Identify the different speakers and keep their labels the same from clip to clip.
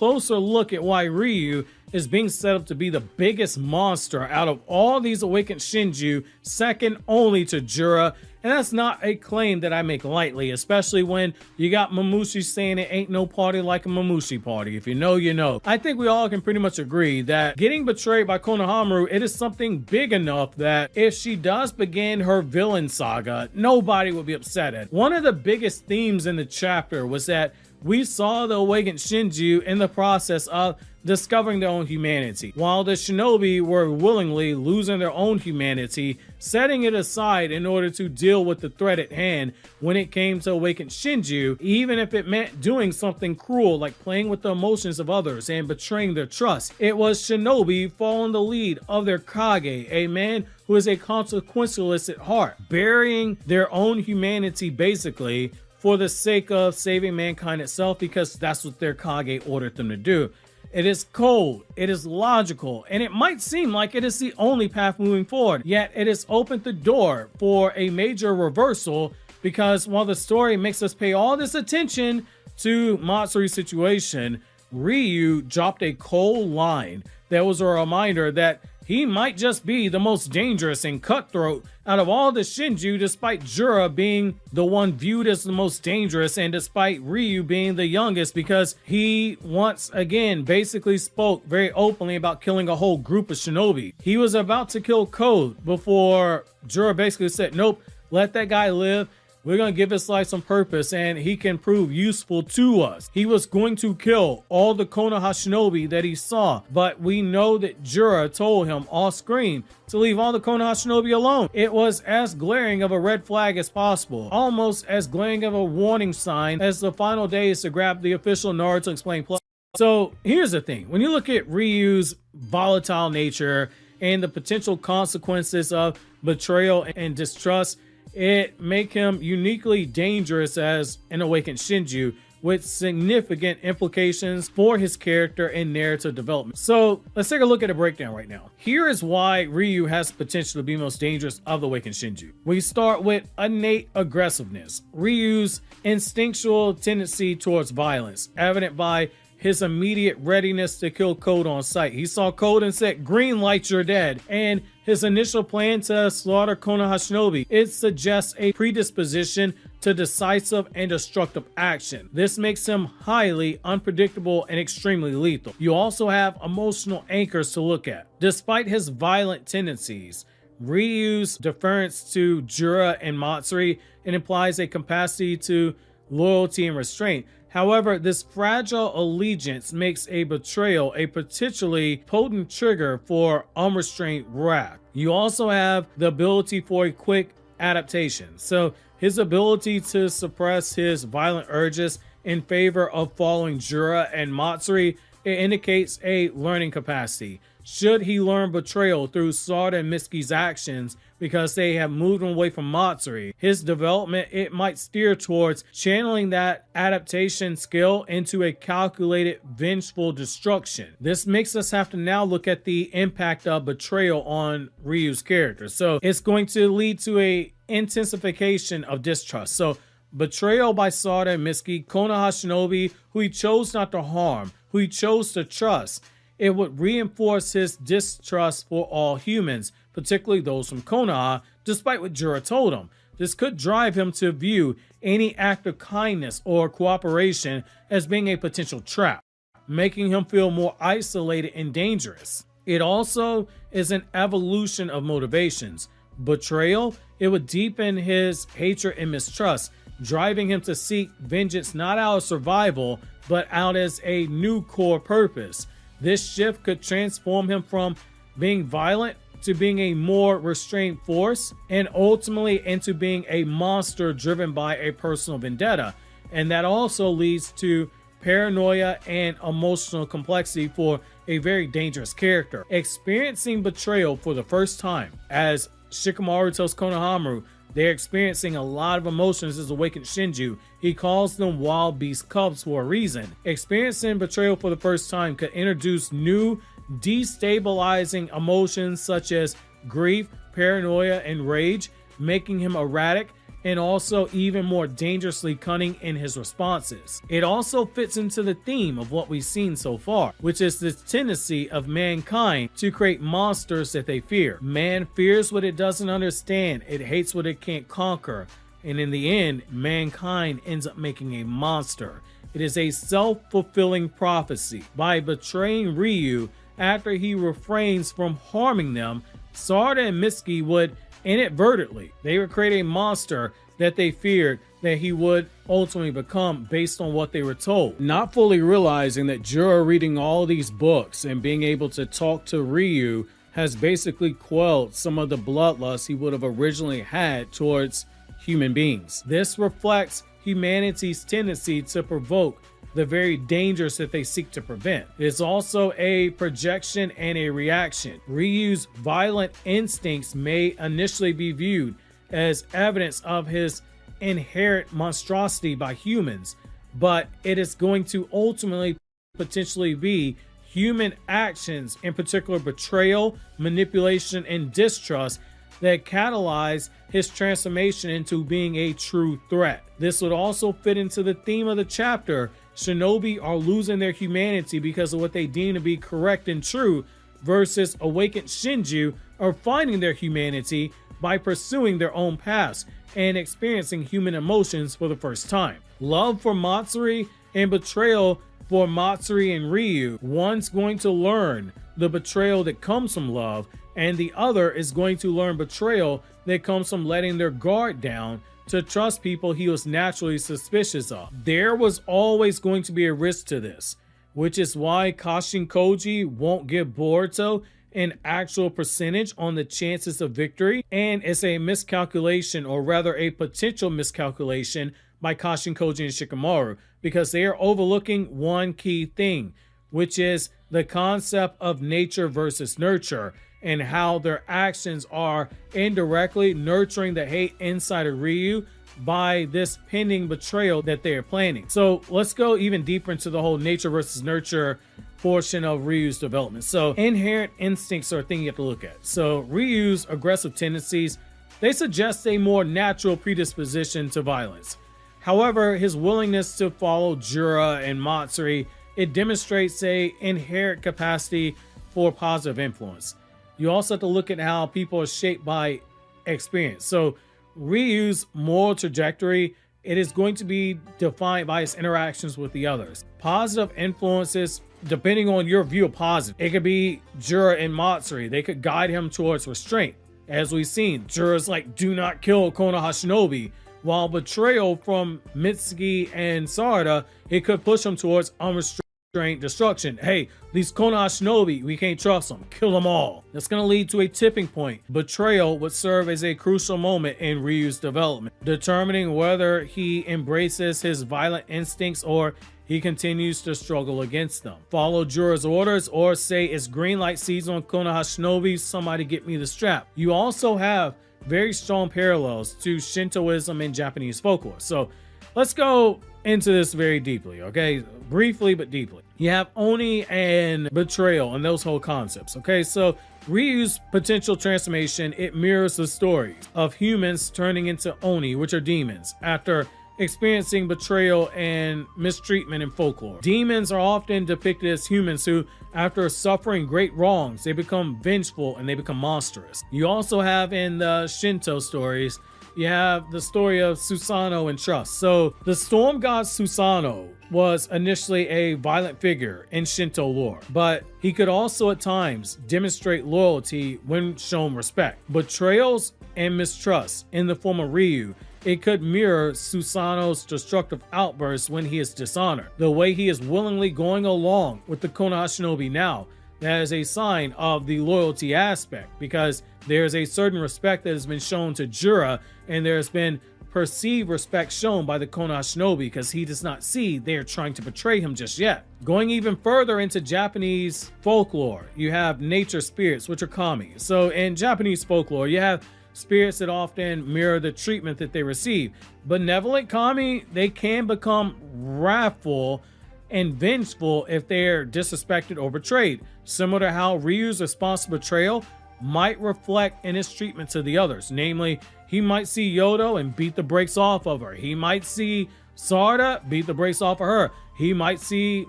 Speaker 1: closer look at why Ryu is being set up to be the biggest monster out of all these awakened Shinju, second only to Jura. And that's not a claim that I make lightly, especially when you got Mamushi saying it ain't no party like a Mamushi party. If you know, you know. I think we all can pretty much agree that getting betrayed by Konohamaru, it is something big enough that if she does begin her villain saga, nobody will be upset at. One of the biggest themes in the chapter was that we saw the awakened Shinju in the process of discovering their own humanity, while the Shinobi were willingly losing their own humanity, setting it aside in order to deal with the threat at hand when it came to awakened Shinju, even if it meant doing something cruel like playing with the emotions of others and betraying their trust. It was Shinobi following the lead of their Kage, a man who is a consequentialist at heart, burying their own humanity basically for the sake of saving mankind itself, because that's what their Kage ordered them to do. It is cold, it is logical, and it might seem like it is the only path moving forward, yet it has opened the door for a major reversal, because while the story makes us pay all this attention to Matsuri's situation, Ryu dropped a cold line that was a reminder that he might just be the most dangerous and cutthroat out of all the Shinju, despite Jura being the one viewed as the most dangerous, and despite Ryu being the youngest, because he once again basically spoke very openly about killing a whole group of Shinobi. He was about to kill Code before Jura basically said, nope, let that guy live. We're going to give his life some purpose and he can prove useful to us. He was going to kill all the Konoha Shinobi that he saw, but we know that Jura told him off screen to leave all the Konoha Shinobi alone. It was as glaring of a red flag as possible, almost as glaring of a warning sign as the final days to grab the official Naruto Explained Plus. So here's the thing, when you look at Ryu's volatile nature and the potential consequences of betrayal and distrust, it make him uniquely dangerous as an awakened Shinju, with significant implications for his character and narrative development. So let's take a look at a breakdown right now. Here is why Ryu has potential to be most dangerous of the awakened Shinju. We start with innate aggressiveness. Ryu's instinctual tendency towards violence, evident by his immediate readiness to kill Code on sight. He saw Code and said, green light, you're dead. And his initial plan to slaughter Konoha Shinobi, it suggests a predisposition to decisive and destructive action. This makes him highly unpredictable and extremely lethal. You also have emotional anchors to look at. Despite his violent tendencies, Ryu's deference to Jura and Matsuri, it implies a capacity to loyalty and restraint. However, this fragile allegiance makes a betrayal a particularly potent trigger for unrestrained wrath. You also have the ability for a quick adaptation. So his ability to suppress his violent urges in favor of following Jura and Matsuri, it indicates a learning capacity. Should he learn betrayal through Sarda and Mitsuki's actions because they have moved away from Matsuri, his development, it might steer towards channeling that adaptation skill into a calculated, vengeful destruction. This makes us have to now look at the impact of betrayal on Ryu's character. So it's going to lead to a intensification of distrust. So betrayal by Sarda and Mitsuki, Konoha Shinobi, who he chose not to harm, who he chose to trust, it would reinforce his distrust for all humans, particularly those from Konoha, despite what Jura told him. This could drive him to view any act of kindness or cooperation as being a potential trap, making him feel more isolated and dangerous. It also is an evolution of motivations. Betrayal, it would deepen his hatred and mistrust, driving him to seek vengeance not out of survival, but out as a new core purpose. This shift could transform him from being violent to being a more restrained force, and ultimately into being a monster driven by a personal vendetta. And that also leads to paranoia and emotional complexity for a very dangerous character. Experiencing betrayal for the first time, as Shikamaru tells Konohamaru, they're experiencing a lot of emotions as awakened Shinju. He calls them wild beast cubs for a reason. Experiencing betrayal for the first time could introduce new destabilizing emotions such as grief, paranoia, and rage, making him erratic and also even more dangerously cunning in his responses. It also fits into the theme of what we've seen so far, which is this tendency of mankind to create monsters that they fear. Man fears what it doesn't understand, it hates what it can't conquer, and in the end, mankind ends up making a monster. It is a self-fulfilling prophecy. By betraying Ryu after he refrains from harming them, Sarada and Mitsuki would inadvertently, they would create a monster that they feared that he would ultimately become based on what they were told. Not fully realizing that Jura reading all these books and being able to talk to Ryu has basically quelled some of the bloodlust he would have originally had towards human beings. This reflects humanity's tendency to provoke the very dangers that they seek to prevent. It is also a projection and a reaction. Ryu's violent instincts may initially be viewed as evidence of his inherent monstrosity by humans, but it is going to ultimately potentially be human actions, in particular betrayal, manipulation, and distrust, that catalyze his transformation into being a true threat. This would also fit into the theme of the chapter. Shinobi are losing their humanity because of what they deem to be correct and true, versus awakened Shinju are finding their humanity by pursuing their own paths and experiencing human emotions for the first time. Love for Matsuri and betrayal for Matsuri and Ryu. One's going to learn the betrayal that comes from love, and the other is going to learn betrayal that comes from letting their guard down to trust people he was naturally suspicious of. There was always going to be a risk to this, which is why Kashin Koji won't give Boruto an actual percentage on the chances of victory, and it's a miscalculation, or rather a potential miscalculation by Kashin Koji and Shikamaru, because they are overlooking one key thing, which is the concept of nature versus nurture, and how their actions are indirectly nurturing the hate inside of Ryu by this pending betrayal that they are planning. So let's go even deeper into the whole nature versus nurture portion of Ryu's development. So inherent instincts are a thing you have to look at. So Ryu's aggressive tendencies, they suggest a more natural predisposition to violence. However, his willingness to follow Jura and Matsuri, it demonstrates a inherent capacity for positive influence. You also have to look at how people are shaped by experience. So Ryu's moral trajectory, it is going to be defined by his interactions with the others. Positive influences, depending on your view of positive, it could be Jura and Matsuri. They could guide him towards restraint. As we've seen, Jura's like, do not kill Konoha Shinobi, while betrayal from Mitsuki and Sarada, it could push him towards unrestrained destruction. Hey, these Konoha Shinobi, we can't trust them. Kill them all. That's going to lead to a tipping point. Betrayal would serve as a crucial moment in Ryu's development, determining whether he embraces his violent instincts or he continues to struggle against them. Follow Jura's orders, or say it's green light season on Konoha Shinobi, somebody get me the strap. You also have very strong parallels to Shintoism and Japanese folklore. So let's go into this very deeply, okay? Briefly but deeply. You have Oni and betrayal and those whole concepts, okay? So Ryu's potential transformation, it mirrors the stories of humans turning into Oni, which are demons, after experiencing betrayal and mistreatment in folklore. Demons are often depicted as humans who, after suffering great wrongs, they become vengeful and they become monstrous. You also have in the Shinto stories, you have the story of Susanoo and trust. So the storm god Susanoo was initially a violent figure in Shinto lore, but he could also at times demonstrate loyalty when shown respect. Betrayals and mistrust in the form of Ryu, it could mirror Susanoo's destructive outbursts when he is dishonored. The way he is willingly going along with the Konoha Shinobi now, that is a sign of the loyalty aspect, because there's a certain respect that has been shown to Jura, and there's been perceived respect shown by the Konoha Shinobi because he does not see they are trying to betray him just yet. Going even further into Japanese folklore, you have nature spirits, which are kami. So in Japanese folklore, you have spirits that often mirror the treatment that they receive. Benevolent kami, they can become wrathful and vengeful if they're disrespected or betrayed, similar to how Ryu's response to betrayal might reflect in his treatment to the others. Namely, He might see Yodo and beat the brakes off of her. He might see Sarda, beat the brakes off of her. He might see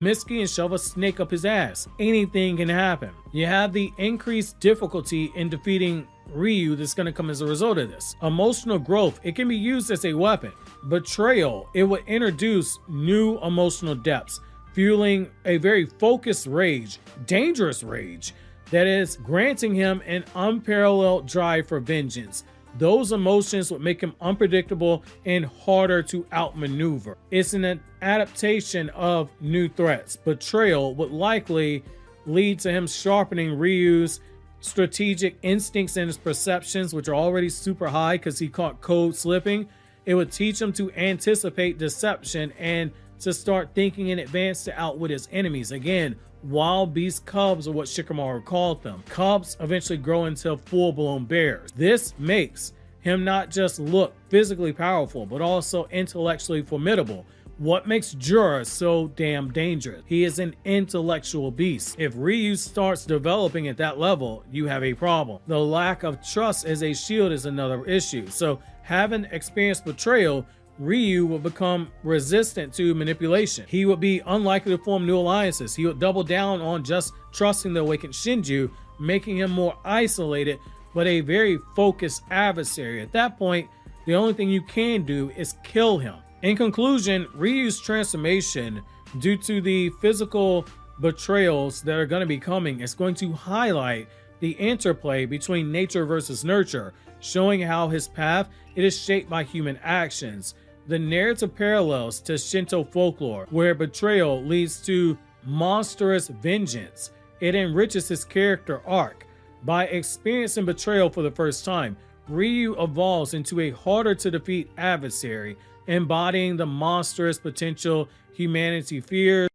Speaker 1: Mitsuki and shove a snake up his ass. Anything can happen. You have the increased difficulty in defeating Ryu that's going to come as a result of this. Emotional growth, it can be used as a weapon. Betrayal, it would introduce new emotional depths, fueling a very focused rage, dangerous rage, that is granting him an unparalleled drive for vengeance. Those emotions would make him unpredictable and harder to outmaneuver. It's an adaptation of new threats. Betrayal would likely lead to him sharpening Ryu's strategic instincts and his perceptions, which are already super high because he caught code slipping. It would teach him to anticipate deception and to start thinking in advance to outwit his enemies. Again, wild beast cubs are what Shikamaru called them. Cubs eventually grow into full-blown bears. This makes him not just look physically powerful, but also intellectually formidable. What makes Jura so damn dangerous? He is an intellectual beast. If Ryu starts developing at that level, you have a problem. The lack of trust as a shield is another issue. So having experienced betrayal, Ryu will become resistant to manipulation. He would be unlikely to form new alliances. He would double down on just trusting the awakened Shinju, making him more isolated, but a very focused adversary. At that point, the only thing you can do is kill him. In conclusion, Ryu's transformation, due to the physical betrayals that are going to be coming, is going to highlight the interplay between nature versus nurture, showing how his path, it is shaped by human actions. The narrative parallels to Shinto folklore, where betrayal leads to monstrous vengeance. It enriches his character arc. By experiencing betrayal for the first time, Ryu evolves into a harder to defeat adversary, embodying the monstrous potential humanity fears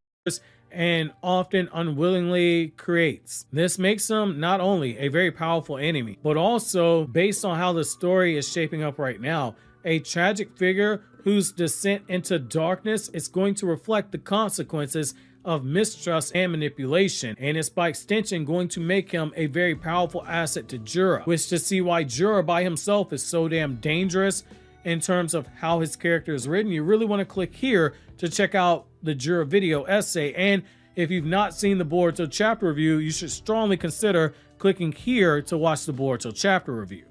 Speaker 1: and often unwillingly creates. This makes him not only a very powerful enemy, but also, based on how the story is shaping up right now, a tragic figure whose descent into darkness is going to reflect the consequences of mistrust and manipulation, and it's by extension going to make him a very powerful asset to Jura, which to see why Jura by himself is so damn dangerous in terms of how his character is written, you really want to click here to check out the Jura video essay. And if you've not seen the Boruto chapter review, you should strongly consider clicking here to watch the Boruto chapter review.